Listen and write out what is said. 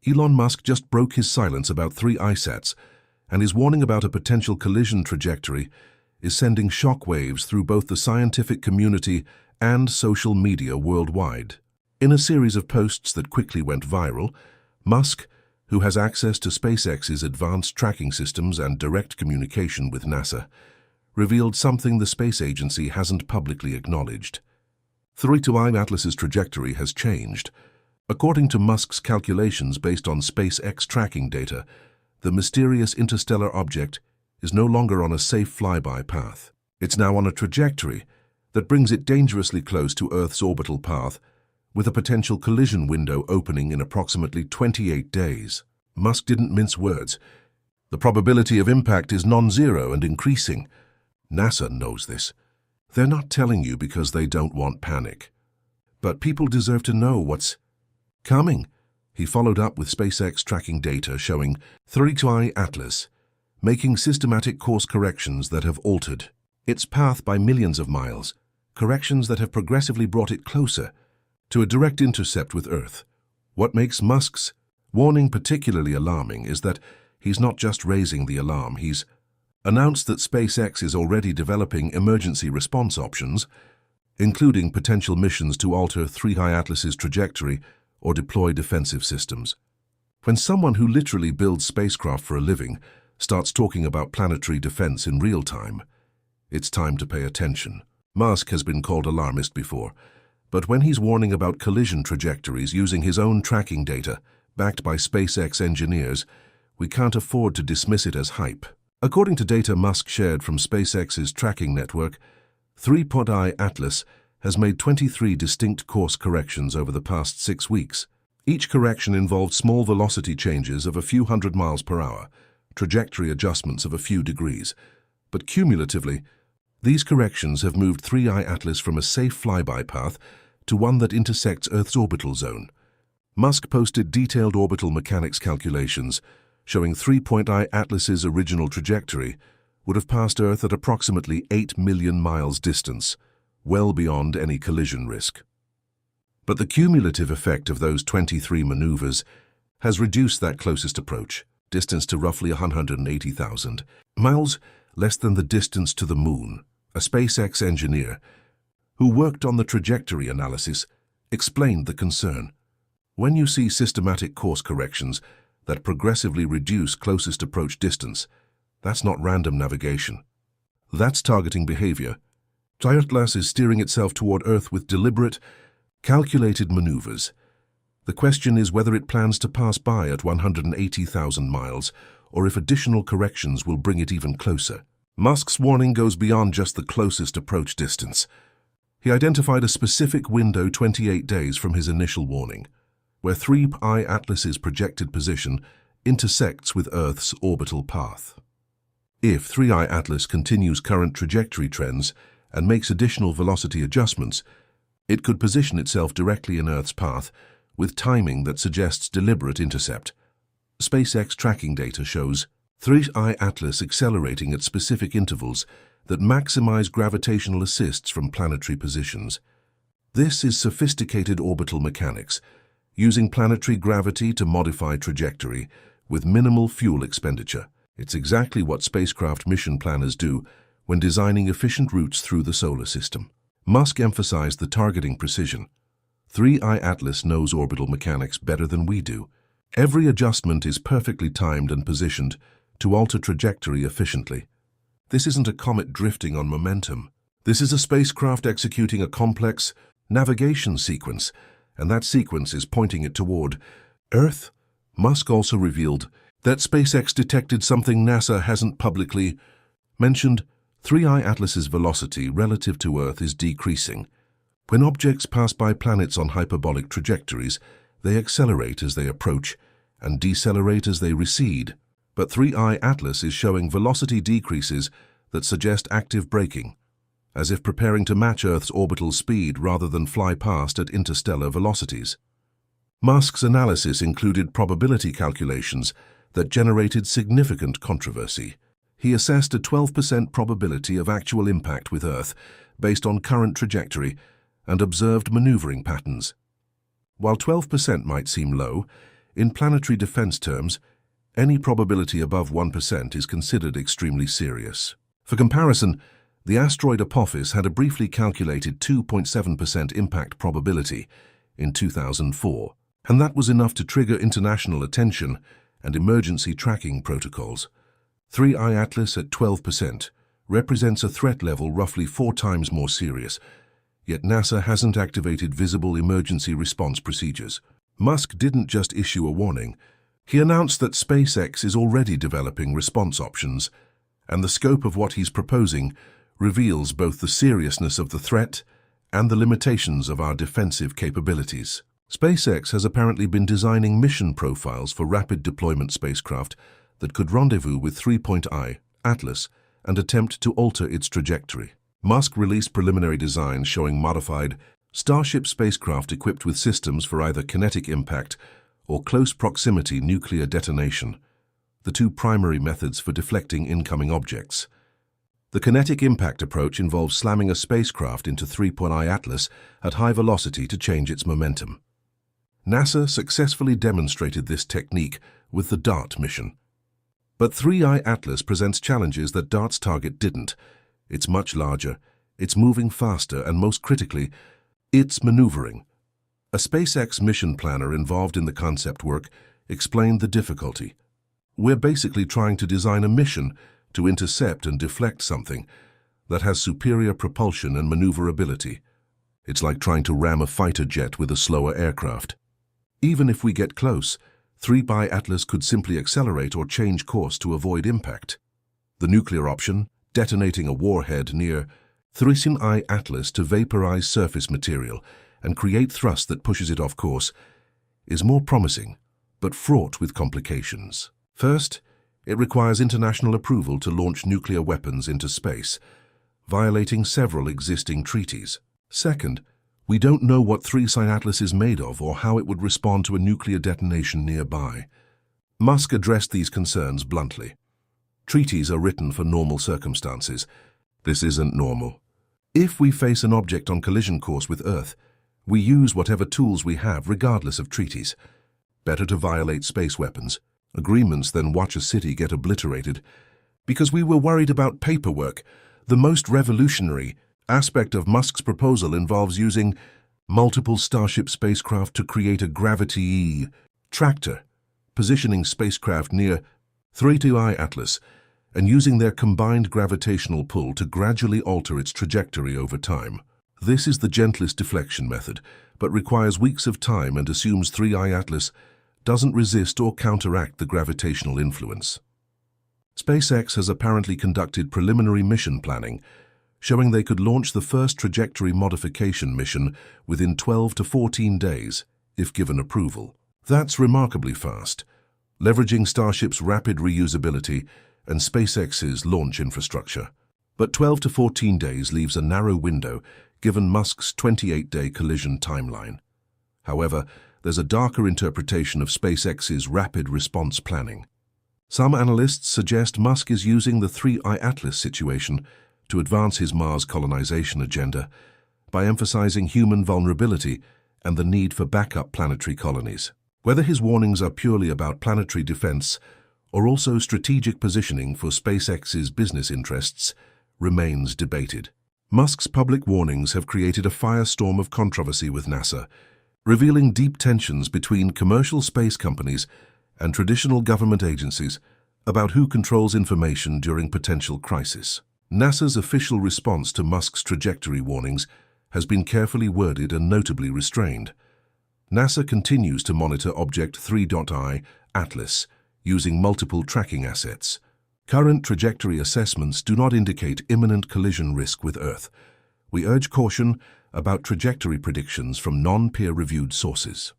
Elon Musk just broke his silence about 3 ISATs, and his warning about a potential collision trajectory is sending shockwaves through both the scientific community and social media worldwide. In a series of posts that quickly went viral, Musk, who has access to SpaceX's advanced tracking systems and direct communication with NASA, revealed something the space agency hasn't publicly acknowledged. 3i Atlas's trajectory has changed. According to Musk's calculations based on SpaceX tracking data, the mysterious interstellar object is no longer on a safe flyby path. It's now on a trajectory that brings it dangerously close to Earth's orbital path, with a potential collision window opening in approximately 28 days. Musk didn't mince words. The probability of impact is non-zero and increasing. NASA knows this. They're not telling you because they don't want panic. But people deserve to know what's coming. He followed up with SpaceX tracking data showing 3i Atlas making systematic course corrections that have altered its path by millions of miles, corrections that have progressively brought it closer to a direct intercept with Earth. What makes Musk's warning particularly alarming is that he's not just raising the alarm, he's announced that SpaceX is already developing emergency response options, including potential missions to alter 3i Atlas's trajectory or deploy defensive systems. When someone who literally builds spacecraft for a living starts talking about planetary defense in real time, it's time to pay attention. Musk has been called alarmist before, but when he's warning about collision trajectories using his own tracking data, backed by SpaceX engineers, we can't afford to dismiss it as hype. According to data Musk shared from SpaceX's tracking network, 3i Atlas has made 23 distinct course corrections over the past 6 weeks. Each correction involved small velocity changes of a few hundred miles per hour, trajectory adjustments of a few degrees. But cumulatively, these corrections have moved 3i Atlas from a safe flyby path to one that intersects Earth's orbital zone. Musk posted detailed orbital mechanics calculations showing 3i Atlas's original trajectory would have passed Earth at approximately 8 million miles distance, well beyond any collision risk. But the cumulative effect of those 23 maneuvers has reduced that closest approach distance to roughly 180,000 miles, less than the distance to the Moon. A SpaceX engineer who worked on the trajectory analysis explained the concern. When you see systematic course corrections that progressively reduce closest approach distance, that's not random navigation. That's targeting behavior. 3i Atlas is steering itself toward Earth with deliberate, calculated maneuvers. The question is whether it plans to pass by at 180,000 miles, or if additional corrections will bring it even closer. Musk's warning goes beyond just the closest approach distance. He identified a specific window 28 days from his initial warning, where 3i Atlas's projected position intersects with Earth's orbital path. If 3i Atlas continues current trajectory trends and makes additional velocity adjustments, it could position itself directly in Earth's path with timing that suggests deliberate intercept. SpaceX tracking data shows 3i Atlas accelerating at specific intervals that maximize gravitational assists from planetary positions. This is sophisticated orbital mechanics, using planetary gravity to modify trajectory with minimal fuel expenditure. It's exactly what spacecraft mission planners do when designing efficient routes through the solar system. Musk emphasized the targeting precision. 3i Atlas knows orbital mechanics better than we do. Every adjustment is perfectly timed and positioned to alter trajectory efficiently. This isn't a comet drifting on momentum. This is a spacecraft executing a complex navigation sequence, and that sequence is pointing it toward Earth. Musk also revealed that SpaceX detected something NASA hasn't publicly mentioned. 3i Atlas's velocity relative to Earth is decreasing. When objects pass by planets on hyperbolic trajectories, they accelerate as they approach and decelerate as they recede. But 3i Atlas is showing velocity decreases that suggest active braking, as if preparing to match Earth's orbital speed rather than fly past at interstellar velocities. Musk's analysis included probability calculations that generated significant controversy. He assessed a 12% probability of actual impact with Earth based on current trajectory and observed maneuvering patterns. While 12% might seem low, In planetary defense terms, any probability above 1% is considered extremely serious. For comparison, the asteroid Apophis had a briefly calculated 2.7% impact probability in 2004, and that was enough to trigger international attention and emergency tracking protocols. 3I Atlas at 12% represents a threat level roughly 4 times more serious, yet NASA hasn't activated visible emergency response procedures. Musk didn't just issue a warning. He announced that SpaceX is already developing response options, and the scope of what he's proposing reveals both the seriousness of the threat and the limitations of our defensive capabilities. SpaceX has apparently been designing mission profiles for rapid deployment spacecraft that could rendezvous with 3I Atlas and attempt to alter its trajectory. Musk released preliminary designs showing modified Starship spacecraft equipped with systems for either kinetic impact or close proximity nuclear detonation, the 2 primary methods for deflecting incoming objects. The kinetic impact approach involves slamming a spacecraft into 3I Atlas at high velocity to change its momentum. NASA successfully demonstrated this technique with the DART mission. But 3I Atlas presents challenges that DART's target didn't. It's much larger, it's moving faster, and most critically, it's maneuvering. A SpaceX mission planner involved in the concept work explained the difficulty. We're basically trying to design a mission to intercept and deflect something that has superior propulsion and maneuverability. It's like trying to ram a fighter jet with a slower aircraft. Even if we get close, 3I Atlas could simply accelerate or change course to avoid impact. The nuclear option, detonating a warhead near 3I Atlas to vaporize surface material and create thrust that pushes it off course, is more promising, but fraught with complications. First, it requires international approval to launch nuclear weapons into space, violating several existing treaties. Second, we don't know what 3I Atlas is made of or how it would respond to a nuclear detonation nearby. Musk addressed these concerns bluntly. Treaties are written for normal circumstances. This isn't normal. If we face an object on collision course with Earth, we use whatever tools we have regardless of treaties. Better to violate space weapons, agreements than watch a city get obliterated. Because we were worried about paperwork, the most revolutionary aspect of Musk's proposal involves using multiple Starship spacecraft to create a gravity tractor, positioning spacecraft near 3I Atlas and using their combined gravitational pull to gradually alter its trajectory over time. This is the gentlest deflection method, but requires weeks of time and assumes 3I Atlas doesn't resist or counteract the gravitational influence. SpaceX has apparently conducted preliminary mission planning, showing they could launch the first trajectory modification mission within 12 to 14 days, if given approval. That's remarkably fast, leveraging Starship's rapid reusability and SpaceX's launch infrastructure. But 12 to 14 days leaves a narrow window given Musk's 28-day collision timeline. However, there's a darker interpretation of SpaceX's rapid response planning. Some analysts suggest Musk is using the 3I Atlas situation to advance his Mars colonization agenda by emphasizing human vulnerability and the need for backup planetary colonies. Whether his warnings are purely about planetary defense or also strategic positioning for SpaceX's business interests remains debated. Musk's public warnings have created a firestorm of controversy with NASA, revealing deep tensions between commercial space companies and traditional government agencies about who controls information during potential crisis. NASA's official response to Musk's trajectory warnings has been carefully worded and notably restrained. NASA continues to monitor Object 3I Atlas using multiple tracking assets. Current trajectory assessments do not indicate imminent collision risk with Earth. We urge caution about trajectory predictions from non-peer-reviewed sources.